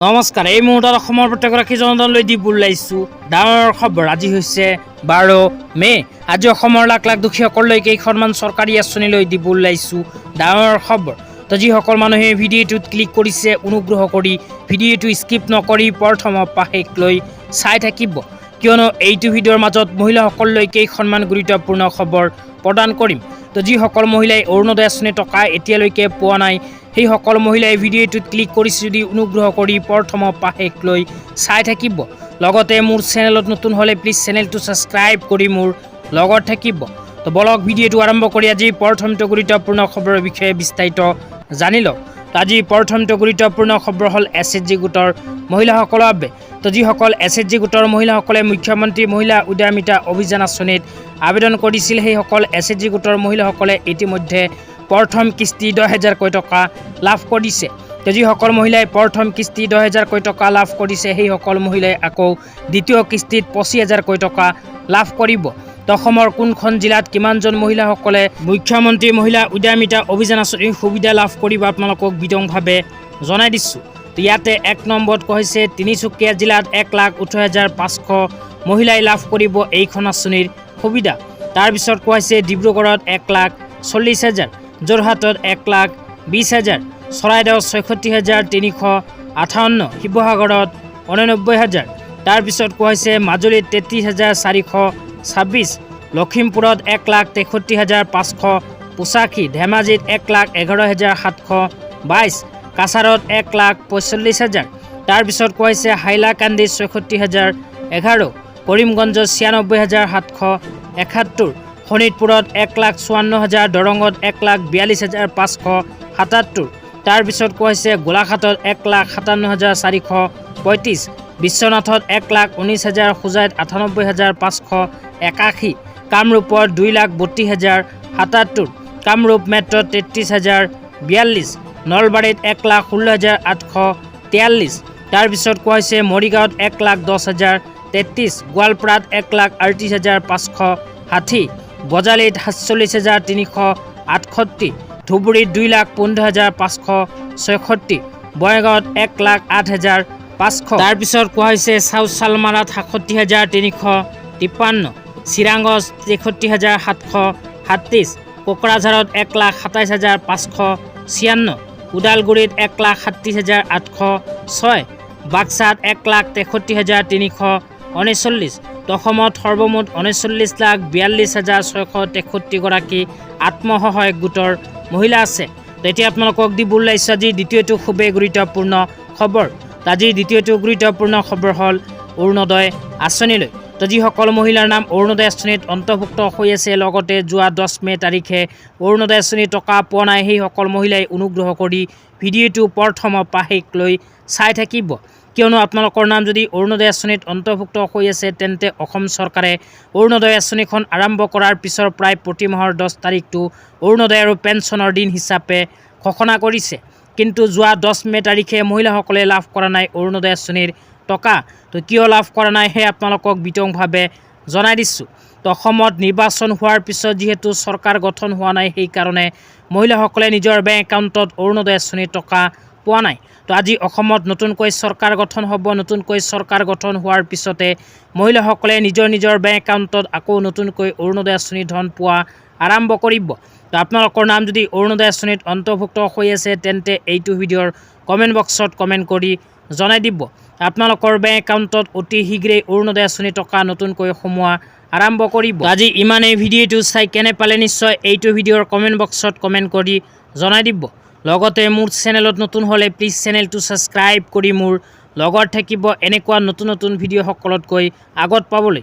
নমস্কাৰ। এই মুহূৰ্তত অসমৰ প্ৰত্যেকগৰাকী জনতালৈ দি বুলাইছো ডাঙৰ খবৰ। আজি হৈছে 12 মে। আজি অসমৰ লাখ লাখ দুখীয়াসকললৈ কেইখনমান চৰকাৰী আঁচনিলৈ দি বুলাইছো ডাঙৰ খবৰ। তো যিসকল মানুহে ভিডিঅ'টোত ক্লিক কৰিছে অনুগ্ৰহ কৰি ভিডিঅ'টো স্কিপ নকৰি প্ৰথমৰ পৰা শেষলৈ চাই থাকিব, কিয়নো এইটো ভিডিঅ'ৰ মাজত মহিলাসকললৈ কেইখনমান গুৰুত্বপূৰ্ণ খবৰ প্ৰদান কৰিম। তো যিসকল মহিলাই অৰুণোদয় আঁচনি টকা এতিয়ালৈকে পোৱা নাই, সেই সকল মহিলাই ভিডিঅ'টোত ক্লিক কৰিছে যদি অনুগ্ৰহ কৰি প্ৰথমৰ পৰা শেষলৈ চাই থাকিব। লগতে মোৰ চেনেলত নতুন হ'লে প্লিজ চেনেলটো ছাবস্ক্ৰাইব কৰি মোৰ লগত থাকিব। তো বলক ভিডিঅ'টো আৰম্ভ কৰি আজি প্ৰথমটো গুৰুত্বপূৰ্ণ খবৰৰ বিষয়ে বিস্তাৰিত জানি লওক। আজি প্ৰথমটো গুৰুত্বপূৰ্ণ খবৰ হ'ল SHG গোটৰ মহিলাসকলৰ বাবে। তো যিসকল SHG গোটৰ মহিলাসকলে মুখ্যমন্ত্ৰী মহিলা উদ্যমিতা অভিযান আঁচনিত আবেদন কৰিছিল, সেইসকল SHG গোটৰ মহিলাসকলে ইতিমধ্যে প্ৰথম কিস্তি 10,000 টকা লাভ কৰিছে। তো যিসকল মহিলাই প্ৰথম কিস্তি 10,000 টকা লাভ কৰিছে, সেইসকল মহিলাই আকৌ দ্বিতীয় কিস্তিত 25,000 টকা লাভ কৰিব। তো অসমৰ কোনখন জিলাত কিমানজন মহিলাসকলে মুখ্যমন্ত্ৰী মহিলা উদ্যমিতা অভিযান আঁচনিৰ সুবিধা লাভ কৰিব আপোনালোকক বিতংভাৱে জনাই দিছোঁ। তো ইয়াতে 1 নম্বৰত কোৱা হৈছে তিনিচুকীয়া জিলাত 1,18,500 মহিলাই লাভ কৰিব এইখন আঁচনিৰ সুবিধা। তাৰপিছত কোৱা হৈছে ডিব্ৰুগড়ত 1,40,000, যোৰহাটত 1,20,000, চৰাইদেউত 66,358, শিৱসাগৰত 89,000। তাৰপিছত কোৱা হৈছে মাজুলীত 33,426, লখিমপুৰত 1,63,585, ধেমাজিত 1,11,722, কাছাৰত 1,45,000। তাৰপিছত কোৱা হৈছে হাইলাকান্দিত 66,011, কৰিমগঞ্জত 96,771, শোণিতপুৰত 1,54,000, দৰঙত 1,42,577। তাৰপিছত কোৱা হৈছে গোলাঘাটত 1,57,435, বিশ্বনাথত 1,19,000, হোজাইত 98,581, কামৰূপত 2,32,077, কামৰূপ মেট্ৰত 33,042, নলবাৰীত 1,16,843। তাৰপিছত কোৱা হৈছে মৰিগাঁৱত 1,10,033, গোৱালপাৰাত 1,38,560, বজালীত 47,368, ধুবুৰীত 2,15,566, বঙাইগাঁৱত 1,08,500। তাৰপিছত কোৱা হৈছে চাউথ চালমাৰাত 67,353, চিৰাঙত 63,737, কোকৰাঝাৰত 1,27,596, ওদালগুৰিত 1,37,806, বাক্সাত 1,63,339। অসমত সৰ্বমুঠ 39,42,663 গৰাকী আত্মসহায়ক গোটৰ মহিলা আছে। তো এতিয়া আপোনালোকক দি বুলাইছোঁ আজি দ্বিতীয়টো খুবেই গুৰুত্বপূৰ্ণ খবৰ। আজি দ্বিতীয়টো গুৰুত্বপূৰ্ণ খবৰ হ'ল অৰুণোদয় আঁচনিলৈ। তো যিসকল মহিলাৰ নাম অৰুণোদয় আঁচনিত অন্তৰ্ভুক্ত হৈ আছে, লগতে যোৱা 10 মে তাৰিখে অৰুণোদয় আঁচনিৰ টকা পোৱা নাই, সেইসকল মহিলাই অনুগ্ৰহ কৰি ভিডিঅ'টো প্ৰথমৰ পৰা শেষলৈ চাই থাকিব, কিয়নো আপোনালোকৰ নাম যদি অৰুণোদয় আঁচনিত অন্তৰ্ভুক্ত হৈ আছে, তেন্তে অসম চৰকাৰে অৰুণোদয় আঁচনিখন আৰম্ভ কৰাৰ পিছৰ প্ৰায় প্ৰতি মাহৰ 10 তাৰিখটো অৰুণোদয় আৰু পেঞ্চনৰ দিন হিচাপে ঘোষণা কৰিছে। কিন্তু যোৱা 10 মে তাৰিখে মহিলাসকলে লাভ কৰা নাই অৰুণোদয় আঁচনিৰ টকা। তো কিয় লাভ কৰা নাই সেই আপোনালোকক বিতংভাৱে জনাই দিছোঁ। তো অসমত নিৰ্বাচন হোৱাৰ পিছত যিহেতু চৰকাৰ গঠন হোৱা নাই, সেইকাৰণে মহিলাসকলে নিজৰ বেংক একাউণ্টত অৰুণোদয় আঁচনিৰ টকা পোৱা নাই। তো আজি অসমত নতুনকৈ চৰকাৰ গঠন হ'ব। নতুনকৈ চৰকাৰ গঠন হোৱাৰ পিছতে মহিলাসকলে নিজৰ নিজৰ বেংক একাউণ্টত আকৌ নতুনকৈ অৰুণোদয় আঁচনিৰ ধন পোৱা আৰম্ভ কৰিব। তো আপোনালোকৰ নাম যদি অৰুণোদয় আঁচনিত অন্তৰ্ভুক্ত হৈ আছে, তেন্তে এইটো ভিডিঅ'ৰ কমেণ্ট বক্সত কমেণ্ট কৰি জনাই দিব। আপোনালোকৰ বেংক একাউণ্টত অতি শীঘ্ৰেই অৰুণোদয় আঁচনিৰ টকা নতুনকৈ সোমোৱা আৰম্ভ কৰিব। আজি ইমানেই। ভিডিঅ'টো চাই কেনে পালে নিশ্চয় এইটো ভিডিঅ'ৰ কমেণ্ট বক্সত কমেণ্ট কৰি জনাই দিব। লগতে মোৰ চেনেলত নতুন হ'লে প্লিজ চেনেলটো ছাবস্ক্ৰাইব কৰি মোৰ লগত থাকিব, এনেকুৱা নতুন নতুন ভিডিঅ' সকলোতকৈ আগত পাবলৈ।